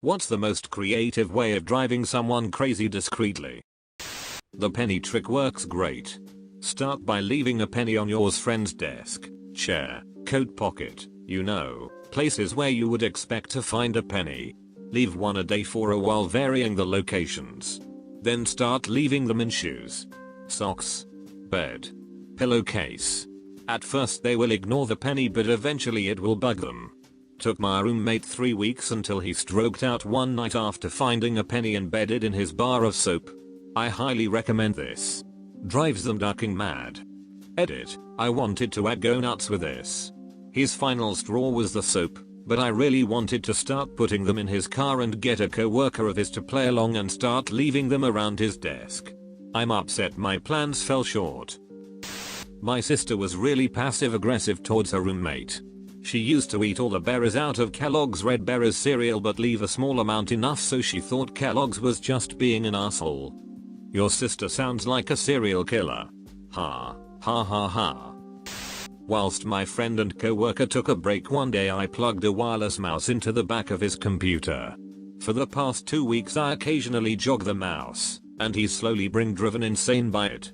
What's the most creative way of driving someone crazy discreetly? The penny trick works great. Start by leaving a penny on your friend's desk, chair, coat pocket, places where you would expect to find a penny. Leave one a day for a while, varying the locations. Then start leaving them in shoes, socks, bed, pillowcase. At first they will ignore the penny, but eventually it will bug them. Took my roommate 3 weeks until he stroked out one night after finding a penny embedded in his bar of soap. I highly recommend this. Drives them ducking mad. Edit, I wanted to go nuts with this. His final straw was the soap, but I really wanted to start putting them in his car and get a co-worker of his to play along and start leaving them around his desk. I'm upset my plans fell short. My sister was really passive aggressive towards her roommate. She used to eat all the berries out of Kellogg's Red Berries cereal but leave a small amount enough, so she thought Kellogg's was just being an asshole. Your sister sounds like a serial killer. Ha. Ha ha ha. Whilst my friend and co-worker took a break one day, I plugged a wireless mouse into the back of his computer. For the past 2 weeks I occasionally jog the mouse, and he's slowly being driven insane by it.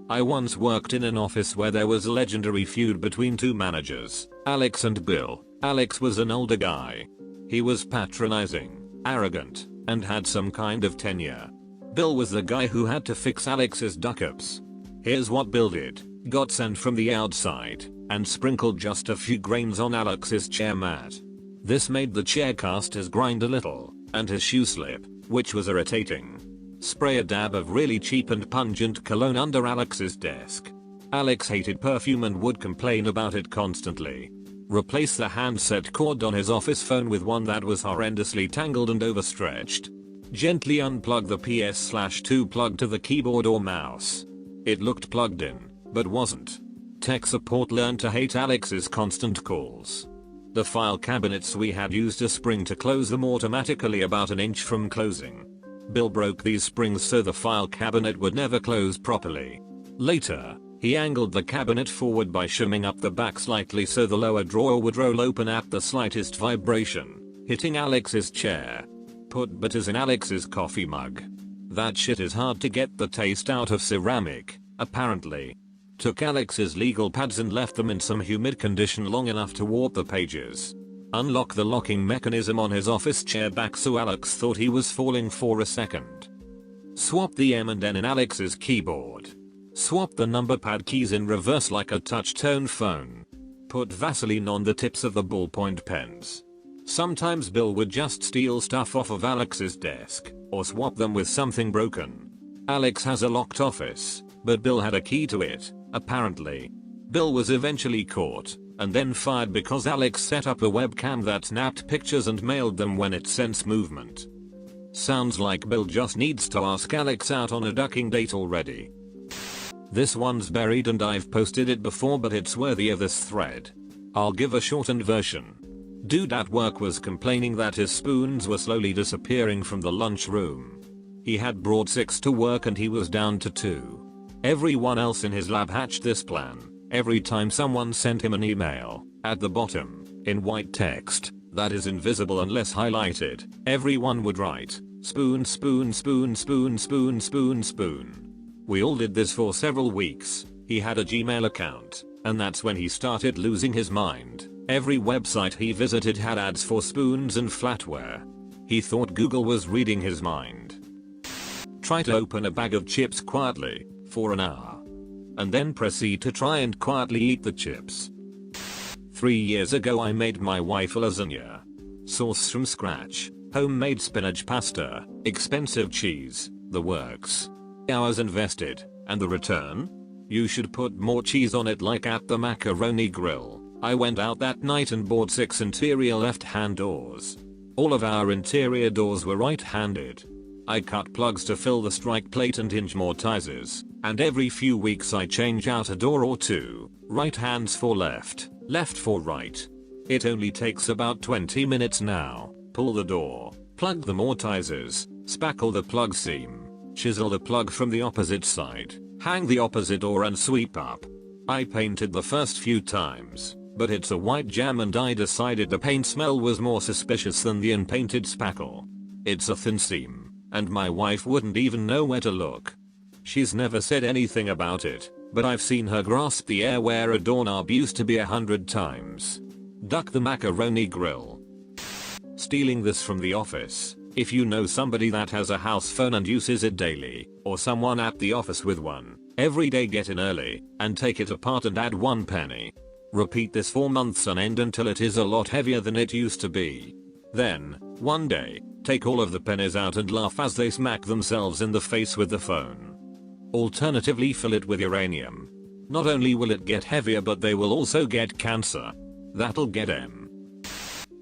I once worked in an office where there was a legendary feud between two managers, Alex and Bill. Alex was an older guy. He was patronizing, arrogant, and had some kind of tenure. Bill was the guy who had to fix Alex's duck-ups. Here's what Bill did. Got sand from the outside and sprinkled just a few grains on Alex's chair mat. This made the chair casters grind a little and his shoe slip, which was irritating. Spray a dab of really cheap and pungent cologne under Alex's desk. Alex hated perfume and would complain about it constantly. Replace the handset cord on his office phone with one that was horrendously tangled and overstretched. Gently unplug the PS/2 plug to the keyboard or mouse. It looked plugged in, but wasn't. Tech support learned to hate Alex's constant calls. The file cabinets we had used a spring to close them automatically about an inch from closing. Bill broke these springs so the file cabinet would never close properly. Later, he angled the cabinet forward by shimming up the back slightly so the lower drawer would roll open at the slightest vibration, hitting Alex's chair. Put bitters in Alex's coffee mug. That shit is hard to get the taste out of ceramic, apparently. Took Alex's legal pads and left them in some humid condition long enough to warp the pages. Unlock the locking mechanism on his office chair back so Alex thought he was falling for a second. Swap the M and N in Alex's keyboard. Swap the number pad keys in reverse like a touch-tone phone. Put Vaseline on the tips of the ballpoint pens. Sometimes Bill would just steal stuff off of Alex's desk, or swap them with something broken. Alex has a locked office, but Bill had a key to it, apparently. Bill was eventually caught, and then fired because Alex set up a webcam that snapped pictures and mailed them when it sensed movement. Sounds like Bill just needs to ask Alex out on a ducking date already. This one's buried and I've posted it before, but it's worthy of this thread. I'll give a shortened version. Dude at work was complaining that his spoons were slowly disappearing from the lunchroom. He had brought 6 to work and he was down to 2. Everyone else in his lab hatched this plan. Every time someone sent him an email, at the bottom, in white text, that is invisible unless highlighted, everyone would write, spoon spoon spoon spoon spoon spoon spoon. We all did this for several weeks. He had a Gmail account, and that's when he started losing his mind. Every website he visited had ads for spoons and flatware. He thought Google was reading his mind. Try to open a bag of chips quietly, for an hour. And then proceed to try and quietly eat the chips. 3 years ago I made my wife a lasagna. Sauce from scratch, homemade spinach pasta, expensive cheese, the works. Hours invested, and the return? You should put more cheese on it like at the macaroni grill. I went out that night and bought 6 interior left-hand doors. All of our interior doors were right-handed. I cut plugs to fill the strike plate and hinge mortisers, and every few weeks I change out a door or two, right hands for left, left for right. It only takes about 20 minutes now. Pull the door, plug the mortisers, spackle the plug seam, chisel the plug from the opposite side, hang the opposite door and sweep up. I painted the first few times. but it's a white jam and I decided the paint smell was more suspicious than the unpainted spackle. It's a thin seam, and my wife wouldn't even know where to look. She's never said anything about it, but I've seen her grasp the air where a doorknob used to be 100 times. Duck the macaroni grill. Stealing this from the office. If you know somebody that has a house phone and uses it daily, or someone at the office with one, every day get in early, and take it apart and add 1 penny. Repeat this for months on end until it is a lot heavier than it used to be. Then, one day, take all of the pennies out and laugh as they smack themselves in the face with the phone. Alternatively, fill it with uranium. Not only will it get heavier, but they will also get cancer. That'll get M.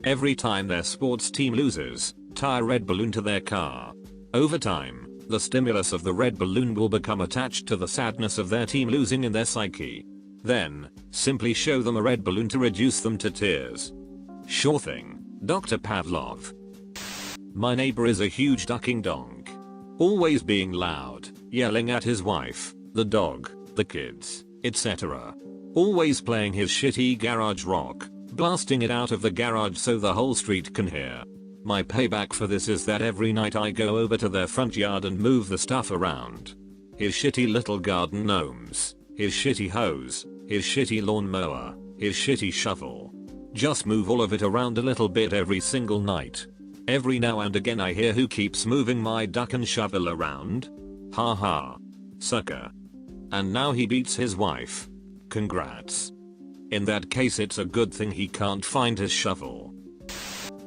Every time their sports team loses, tie a red balloon to their car. Over time, the stimulus of the red balloon will become attached to the sadness of their team losing in their psyche. Then, simply show them a red balloon to reduce them to tears. Sure thing, Dr. Pavlov. My neighbor is a huge ducking donk. Always being loud, yelling at his wife, the dog, the kids, etc. Always playing his shitty garage rock, blasting it out of the garage so the whole street can hear. My payback for this is that every night I go over to their front yard and move the stuff around. His shitty little garden gnomes, his shitty hose, his shitty lawnmower, his shitty shovel. Just move all of it around a little bit every single night. Every now and again I hear who keeps moving my duck and shovel around. Ha ha. Sucker. And now he beats his wife. Congrats. In that case it's a good thing he can't find his shovel.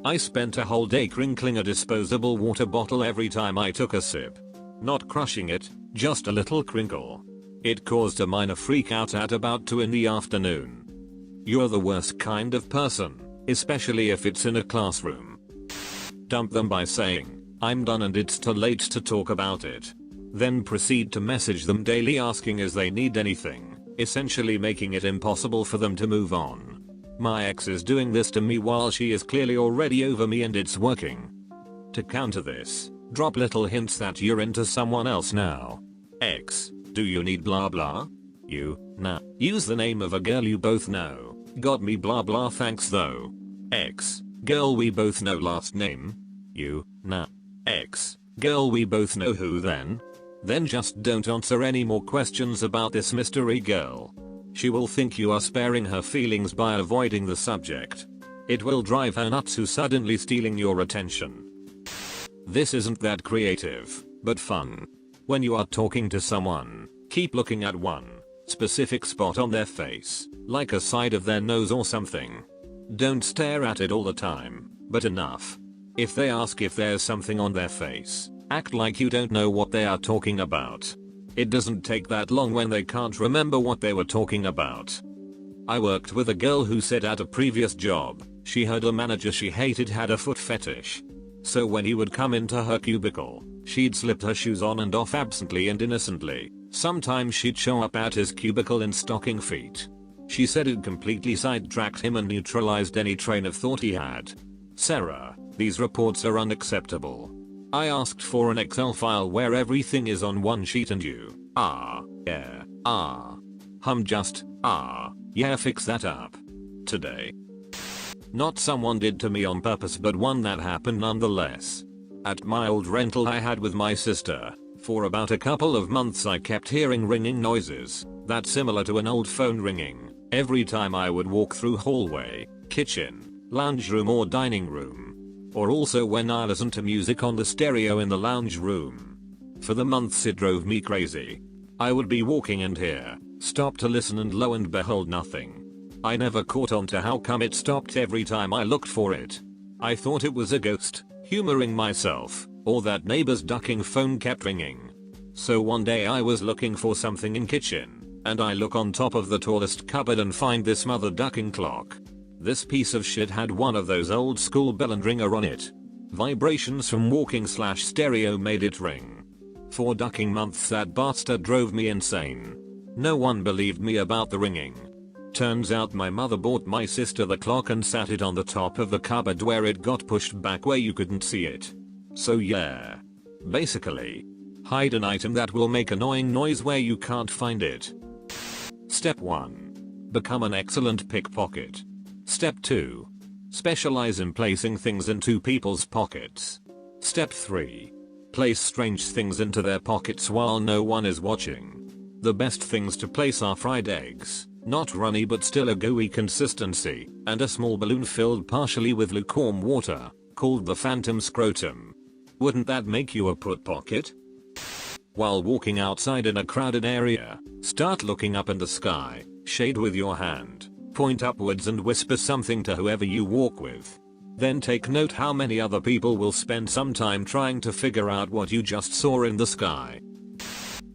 I spent a whole day crinkling a disposable water bottle every time I took a sip. Not crushing it, just a little crinkle. It caused a minor freak out at about 2 in the afternoon. You're the worst kind of person, especially if it's in a classroom. Dump them by saying, I'm done and it's too late to talk about it. Then proceed to message them daily asking as they need anything, essentially making it impossible for them to move on. My ex is doing this to me while she is clearly already over me and it's working. To counter this, drop little hints that you're into someone else now. X, do you need blah blah? You, nah. Use the name of a girl you both know. Got me blah blah thanks though. X, girl we both know last name. You, nah. X, girl we both know who then? Then just don't answer any more questions about this mystery girl. She will think you are sparing her feelings by avoiding the subject. It will drive her nuts who's suddenly stealing your attention. This isn't that creative, but fun. When you are talking to someone, keep looking at one specific spot on their face, like a side of their nose or something. Don't stare at it all the time, but enough. If they ask if there's something on their face, act like you don't know what they are talking about. It doesn't take that long when they can't remember what they were talking about. I worked with a girl who said at a previous job, she heard a manager she hated had a foot fetish. So when he would come into her cubicle, she'd slip her shoes on and off absently and innocently. Sometimes she'd show up at his cubicle in stocking feet. She said it completely sidetracked him and neutralized any train of thought he had. Sarah, these reports are unacceptable. I asked for an Excel file where everything is on one sheet and you, yeah, fix that up. Today. Not someone did to me on purpose but one that happened nonetheless. At my old rental I had with my sister, for about a couple of months I kept hearing ringing noises, that's similar to an old phone ringing, every time I would walk through hallway, kitchen, lounge room or dining room. Or also when I listened to music on the stereo in the lounge room. For the months it drove me crazy. I would be walking and hear, stop to listen and lo and behold nothing. I never caught on to how come it stopped every time I looked for it. I thought it was a ghost, humoring myself, or that neighbor's ducking phone kept ringing. So one day I was looking for something in kitchen, and I look on top of the tallest cupboard and find this mother ducking clock. This piece of shit had one of those old school bell and ringer on it. Vibrations from walking/stereo made it ring. For ducking months that bastard drove me insane. No one believed me about the ringing. Turns out my mother bought my sister the clock and sat it on the top of the cupboard where it got pushed back where you couldn't see it. So yeah. Basically, hide an item that will make annoying noise where you can't find it. Step 1. Become an excellent pickpocket. Step 2. Specialize in placing things into people's pockets. Step 3. Place strange things into their pockets while no one is watching. The best things to place are fried eggs, not runny but still a gooey consistency, and a small balloon filled partially with lukewarm water, called the phantom scrotum. Wouldn't that make you a put pocket? While walking outside in a crowded area, start looking up in the sky, shade with your hand, point upwards and whisper something to whoever you walk with. Then take note how many other people will spend some time trying to figure out what you just saw in the sky.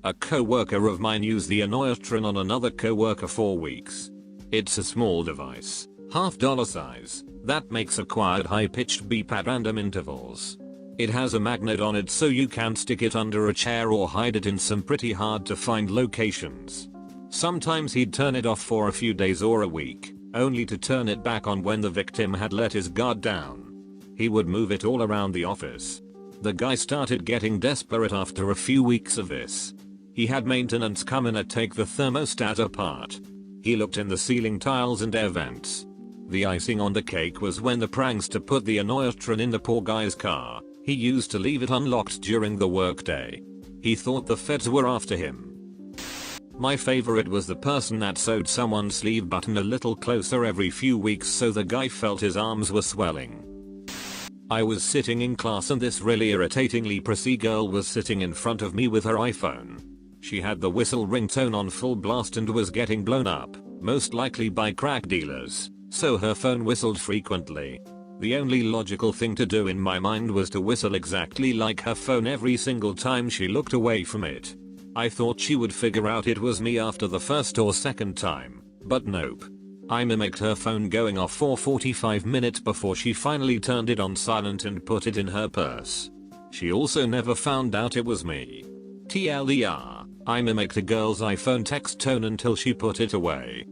A co-worker of mine used the Annoyatron on another co-worker for weeks. It's a small device, $half size, that makes a quiet high-pitched beep at random intervals. It has a magnet on it so you can stick it under a chair or hide it in some pretty hard to find locations. Sometimes he'd turn it off for a few days or a week, only to turn it back on when the victim had let his guard down. He would move it all around the office. The guy started getting desperate after a few weeks of this. He had maintenance come in and take the thermostat apart. He looked in the ceiling tiles and air vents. The icing on the cake was when the prankster put the Annoyatron in the poor guy's car. He used to leave it unlocked during the workday. He thought the feds were after him. My favorite was the person that sewed someone's sleeve button a little closer every few weeks so the guy felt his arms were swelling. I was sitting in class and this really irritatingly prissy girl was sitting in front of me with her iPhone. She had the whistle ringtone on full blast and was getting blown up, most likely by crack dealers, so her phone whistled frequently. The only logical thing to do in my mind was to whistle exactly like her phone every single time she looked away from it. I thought she would figure out it was me after the first or second time, but nope. I mimicked her phone going off for 45 minutes before she finally turned it on silent and put it in her purse. She also never found out it was me. TLDR, I mimicked a girl's iPhone text tone until she put it away.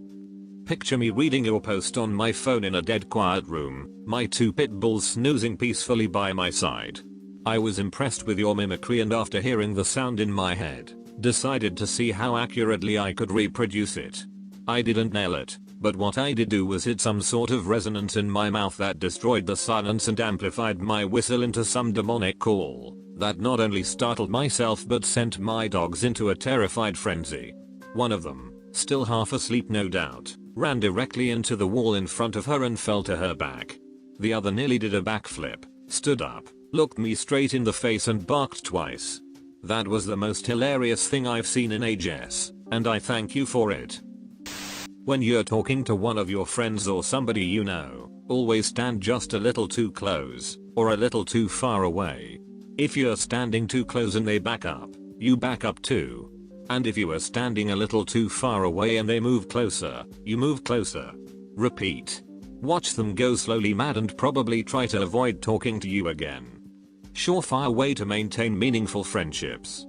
Picture me reading your post on my phone in a dead quiet room, my 2 pit bulls snoozing peacefully by my side. I was impressed with your mimicry and after hearing the sound in my head, decided to see how accurately I could reproduce it. I didn't nail it, but what I did do was hit some sort of resonance in my mouth that destroyed the silence and amplified my whistle into some demonic call that not only startled myself but sent my dogs into a terrified frenzy. One of them, still half asleep no doubt, ran directly into the wall in front of her and fell to her back. The other nearly did a backflip, stood up, looked me straight in the face and barked twice. That was the most hilarious thing I've seen in ages, and I thank you for it. When you're talking to one of your friends or somebody you know, always stand just a little too close, or a little too far away. If you're standing too close and they back up, you back up too. And if you are standing a little too far away and they move closer, you move closer. Repeat. Watch them go slowly mad and probably try to avoid talking to you again. Surefire way to maintain meaningful friendships.